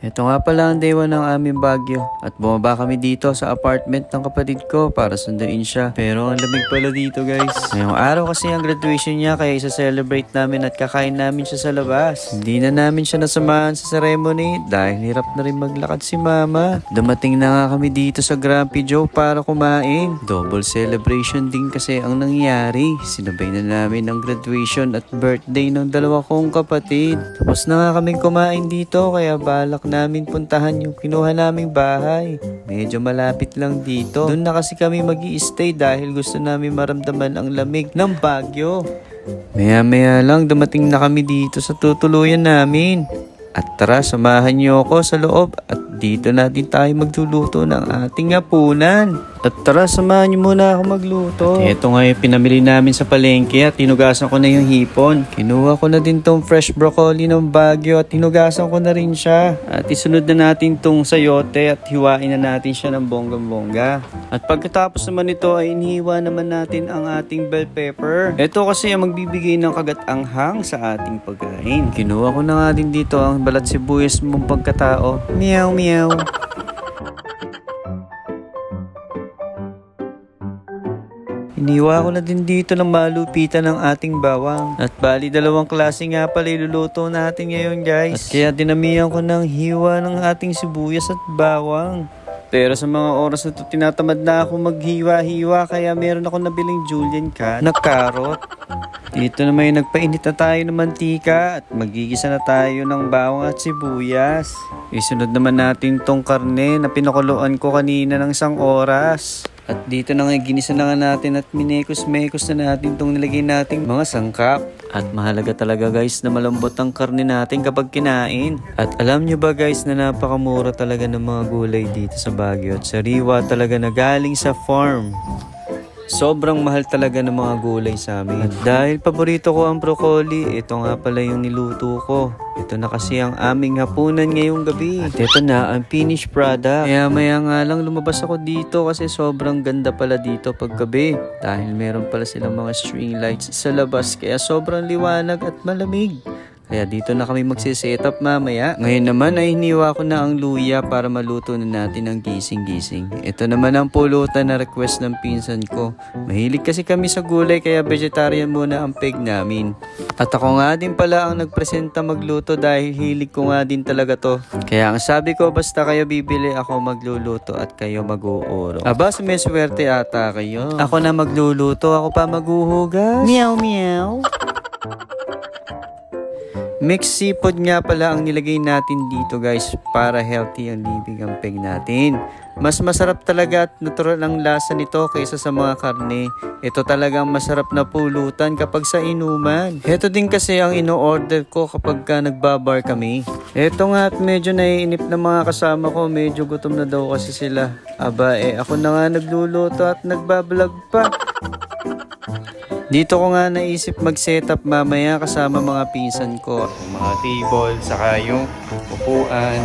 Ito nga pala ang day 1 ng aming Baguio at bumaba kami dito sa apartment ng kapatid ko para sunduin siya. Pero ang lamig pala dito guys. Ngayong araw kasi ang graduation niya kaya isa-celebrate namin at kakain namin siya sa labas. Hindi na namin siya nasamahan sa ceremony dahil hirap na rin maglakad si mama. Dumating na nga kami dito sa Grumpy Joe para kumain. Double celebration din kasi ang nangyari. Sinabay na namin ang graduation at birthday ng dalawa kong kapatid. Tapos na nga kaming kumain dito kaya balak namin puntahan yung kinuha naming bahay. Medyo malapit lang dito. Doon na kasi kami mag-i-stay dahil gusto namin maramdaman ang lamig ng Baguio. Maya-maya lang dumating na kami dito sa tutuluyan namin. At tara, samahan niyo ako sa loob at dito natin tayo magluluto ng ating hapunan. At tara, samahan niyo muna ako magluto. At ito nga yung pinamili namin sa palengke at hinugasan ko na yung hipon. Kinuha ko na din tong fresh broccoli ng Baguio at hinugasan ko na rin siya. At isunod na natin tong sayote at hiwain na natin siya ng bonggang-bongga. At pagkatapos naman ito ay inihiwa naman natin ang ating bell pepper. Ito kasi ang magbibigay ng kagat-anghang sa ating pagkain. Kinuha ko na nga din dito ang balat sibuyas mong pagkatao. Meow meow. Iniwa ko na din dito ng malupitan ng ating bawang. At bali dalawang klase nga pala iluluto natin ngayon guys. At kaya dinamihan ko ng hiwa ng ating sibuyas at bawang. Pero sa mga oras na ito tinatamad na ako maghiwa-hiwa kaya meron ako nabiling julienne can na carrot. Dito naman nagpainit na tayo ng mantika at magigisa na tayo ng bawang at sibuyas. Isunod naman natin tong karne na pinakuluan ko kanina ng 1 oras. At dito na nga ginisa na nga natin at minekos-mekos na natin itong nilagay nating mga sangkap. At mahalaga talaga guys na malambot ang karne natin kapag kinain. At alam nyo ba guys na napakamura talaga ng mga gulay dito sa Baguio. At sariwa talaga na galing sa farm. Sobrang mahal talaga ng mga gulay sa amin. At dahil paborito ko ang broccoli, ito nga pala yung niluto ko. Ito na kasi ang aming hapunan ngayong gabi. At ito na ang finished product. Kaya maya nga lang lumabas ako dito kasi sobrang ganda pala dito pag gabi. Dahil meron pala silang mga string lights sa labas kaya sobrang liwanag at malamig. Kaya dito na kami magsiset-up mamaya. Ngayon naman ay hiniwa ko na ang luya para maluto na natin ang gising-gising. Ito naman ang pulutan na request ng pinsan ko. Mahilig kasi kami sa gulay kaya vegetarian muna ang peg namin. At ako nga din pala ang nagpresenta magluto dahil hilig ko nga din talaga to. Kaya ang sabi ko basta kayo bibili ako magluluto at kayo mag-uuro. Aba, may swerte ata kayo. Ako na magluluto, ako pa maghuhugas. Meow meow. Mixed seafood nga pala ang nilagay natin dito guys para healthy ang libing ang peg natin. Mas masarap talaga at natural ang lasa nito kaysa sa mga karne. Ito talagang masarap na pulutan kapag sa inuman. Ito din kasi ang ino-order ko kapag nagbabar kami. Ito nga at medyo naiinip na mga kasama ko. Medyo gutom na daw kasi sila. Aba ako na nga nagluluto at nagbablog pa. Dito ko nga naisip mag-setup mamaya kasama mga pinsan ko. Mga table, saka yung upuan.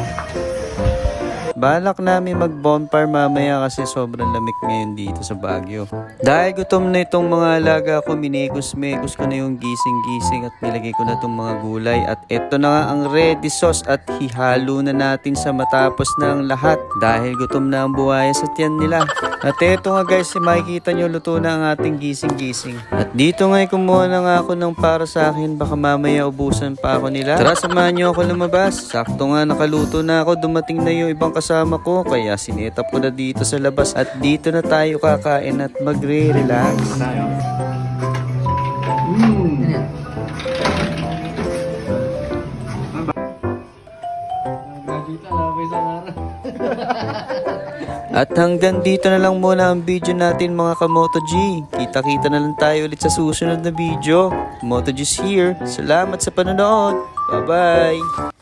Balak namin mag-bonfire mamaya kasi sobrang lamig ngayon dito sa Baguio. Dahil gutom na itong mga alaga ko, minekos-mekos ko na yung gising-gising at nilagay ko na itong mga gulay. At ito na nga ang ready sauce at hihalo na natin sa matapos na ang lahat. Dahil gutom na ang buhaya sa tiyan nila. At ito nga guys, makikita nyo luto na ang ating gising-gising. At dito nga kumuha na nga ako ng para sa akin, baka mamaya ubusan pa ako nila. Tara, samahan nyo ako lumabas. Sakto nga nakaluto na ako, dumating na yung ibang kasama ko kaya sinetap ko na dito sa labas at dito na tayo kakain at magre-relax. At hanggang dito na lang muna ang video natin mga ka-Moto G. Kita-kita na lang tayo ulit sa susunod na video. Moto G's here. Salamat sa panonood. Bye-bye!